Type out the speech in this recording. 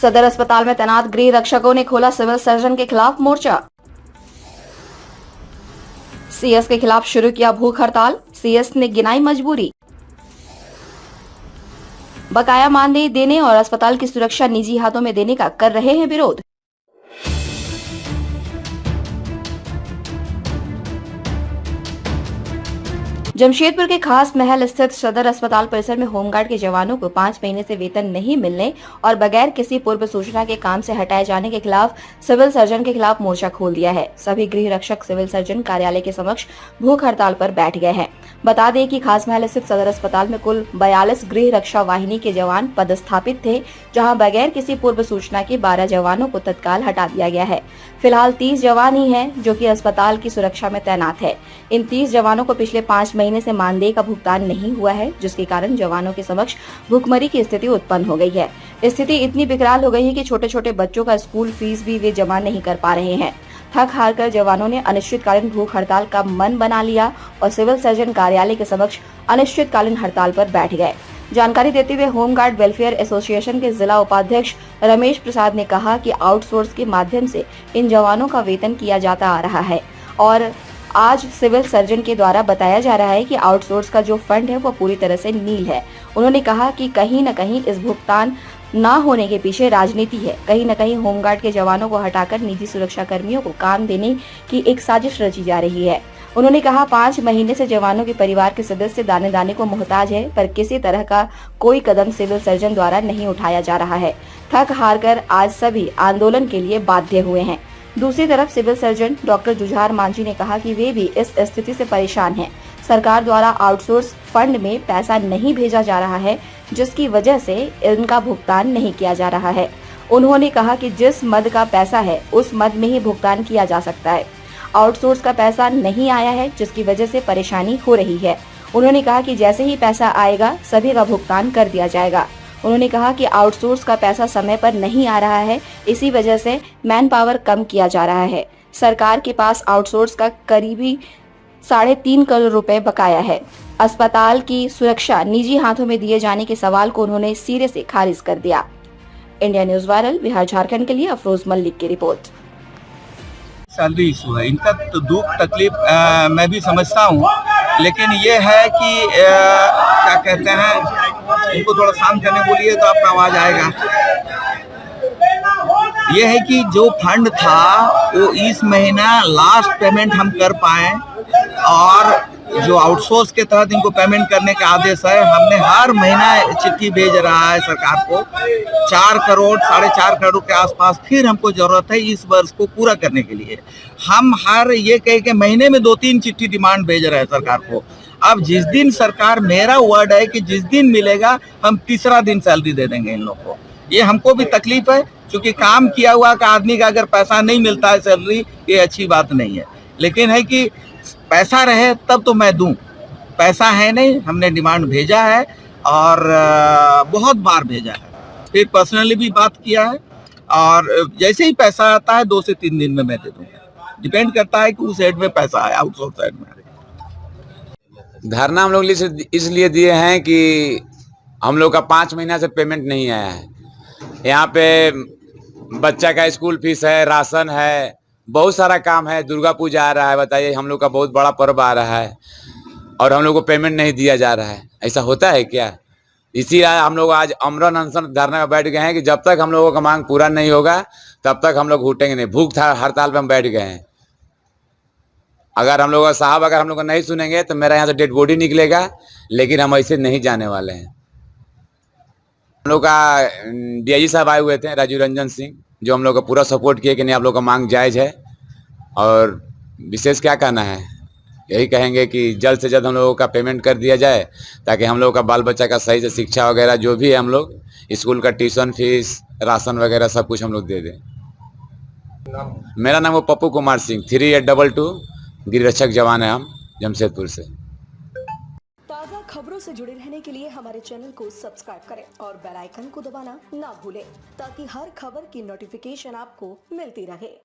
सदर अस्पताल में तैनात गृह रक्षकों ने खोला सिविल सर्जन के खिलाफ मोर्चा। सीएस के खिलाफ शुरू किया भूख हड़ताल, सीएस ने गिनाई मजबूरी। बकाया मानदेय देने और अस्पताल की सुरक्षा निजी हाथों में देने का कर रहे हैं विरोध। जमशेदपुर के खास महल स्थित सदर अस्पताल परिसर में होमगार्ड के जवानों को 5 महीने से वेतन नहीं मिलने और बगैर किसी पूर्व सूचना के काम से हटाए जाने के खिलाफ सिविल सर्जन के खिलाफ मोर्चा खोल दिया है। सभी गृह रक्षक सिविल सर्जन कार्यालय के समक्ष भूख हड़ताल पर बैठ गए हैं। बता दें कि खास महल स्थित सदर अस्पताल में कुल 42 गृह रक्षा वाहिनी के जवान पदस्थापित थे, जहां बगैर किसी पूर्व सूचना के 12 जवानों को तत्काल हटा दिया गया है। फिलहाल 30 जवान ही हैं जो कि अस्पताल की सुरक्षा में तैनात है। इन 30 जवानों को पिछले 5 महीने से मानदेय का भुगतान नहीं हुआ है, जिसके कारण जवानों के समक्ष भुखमरी की स्थिति उत्पन्न हो गई है। स्थिति इतनी विकराल हो गई है कि छोटे छोटे बच्चों का स्कूल फीस भी वे जमा नहीं कर पा रहे हैं। थक हार कर जवानों ने अनिश्चितकालीन भूख हड़ताल का मन बना लिया और सिविल सर्जन कार्यालय के समक्ष अनिश्चितकालीन हड़ताल पर बैठ गए। जानकारी देते हुए होमगार्ड वेलफेयर एसोसिएशन के जिला उपाध्यक्ष रमेश प्रसाद ने कहा कि आउटसोर्स के माध्यम से इन जवानों का वेतन किया जाता आ रहा है और आज सिविल सर्जन के द्वारा बताया जा रहा है कि आउटसोर्स का जो फंड है वो पूरी तरह से नील है। उन्होंने कहा कि कहीं न कहीं इस भुगतान ना होने के पीछे राजनीति है। कहीं न कहीं होमगार्ड के जवानों को हटाकर निजी सुरक्षा कर्मियों को काम देने की एक साजिश रची जा रही है। उन्होंने कहा 5 महीने से जवानों के परिवार के सदस्य दाने दाने को मोहताज है, पर किसी तरह का कोई कदम सिविल सर्जन द्वारा नहीं उठाया जा रहा है। थक हार कर आज सभी आंदोलन के लिए बाध्य हुए हैं। दूसरी तरफ civil surgeon doctor Jujhar Manjhi ने कहा कि वे भी इस स्थिति से परेशान हैं। सरकार द्वारा आउटसोर्स फंड में पैसा नहीं भेजा जा रहा है, जिसकी वजह से इनका भुगतान नहीं किया जा रहा है। उन्होंने कहा कि जिस मद का पैसा है उस मद में ही भुगतान किया जा सकता है। आउटसोर्स का पैसा नहीं आया है, जिसकी वजह से परेशानी हो रही है। उन्होंने कहा कि जैसे ही पैसा आएगा सभी का भुगतान कर दिया जाएगा। उन्होंने कहा कि आउटसोर्स का पैसा समय पर नहीं आ रहा है, इसी वजह से मैन पावर कम किया जा रहा है। सरकार के पास आउटसोर्स का करीबी 3.5 करोड़ रुपए बकाया है। अस्पताल की सुरक्षा निजी हाथों में दिए जाने के सवाल को उन्होंने सिरे से खारिज कर दिया। India news viral Bihar Jharkhand के लिए अफरोज मल्लिक की रिपोर्ट। सैलरी इशू है, इनका तो दुख तकलीफ मैं भी समझता हूँ, लेकिन ये है कि क्या कहते हैं, इनको थोड़ा शांत करने बोलिए तो आपका आवाज आएगा। ये है कि जो फंड था वो इस महीना लास्ट पेमेंट हम कर पाए और जो आउटसोर्स के तहत इनको पेमेंट करने का आदेश है, हमने हर महीना चिट्ठी भेज रहा है सरकार को। 4 करोड़ 4.5 करोड़ के आसपास फिर हमको जरूरत है इस वर्ष को पूरा करने के लिए। हम हर ये कह के महीने में 2-3 चिट्ठी डिमांड भेज रहे हैं सरकार को। अब जिस दिन सरकार, मेरा वर्ड है कि जिस दिन मिलेगा हम तीसरा दिन सैलरी दे देंगे इन लोग को। ये हमको भी तकलीफ है, क्योंकि काम किया हुआ का आदमी का अगर पैसा नहीं मिलता है सैलरी, ये अच्छी बात नहीं है। लेकिन है कि पैसा रहे तब तो मैं दूं, पैसा है नहीं। हमने डिमांड भेजा है और बहुत बार भेजा है, फिर पर्सनली भी बात किया है और जैसे ही पैसा आता है 2 से 3 दिन में मैं दे दूंगा। डिपेंड करता है कि उस साइड में पैसा है, आउटसोर्स साइड में। धरना हम लोग इसलिए दिए हैं कि हम लोग का 5 महीना से पेमेंट नहीं आया है। यहाँ पे बच्चा का स्कूल फीस है, राशन है, बहुत सारा काम है। दुर्गा पूजा आ रहा है, बताइए, हम लोग का बहुत बड़ा पर्व आ रहा है और हम लोग को पेमेंट नहीं दिया जा रहा है। ऐसा होता है क्या? इसीलिए हम लोग आज अमरन अनशन धरना में बैठ गए हैं कि जब तक हम लोगों का मांग पूरा नहीं होगा तब तक हम लोग घुटेंगे नहीं। भूख हड़ताल पे हम बैठ गए हैं। अगर हम लोग साहब अगर हम लोग को नहीं सुनेंगे तो मेरा यहाँ से डेड बॉडी निकलेगा, लेकिन हम ऐसे नहीं जाने वाले हैं। हम लोग का डीआईजी साहब आए हुए थे, राजीव रंजन सिंह, जो हम लोग का पूरा सपोर्ट किए कि नहीं आप लोग का मांग जायज़ है। और विशेष क्या कहना है, यही कहेंगे कि जल्द से जल्द हम लोगों का पेमेंट कर दिया जाए, ताकि हम लोग का बाल बच्चा का सही से शिक्षा वगैरह जो भी है, हम लोग स्कूल का ट्यूशन फीस, राशन वगैरह सब कुछ हम लोग दे दें। मेरा नाम वो पप्पू कुमार सिंह, 3822 गृह रक्षक जवान है हम, जमशेदपुर से। ताज़ा खबरों से जुड़े रहने के लिए हमारे चैनल को सब्सक्राइब करें और बेल आइकन को दबाना ना भूलें, ताकि हर खबर की नोटिफिकेशन आपको मिलती रहे।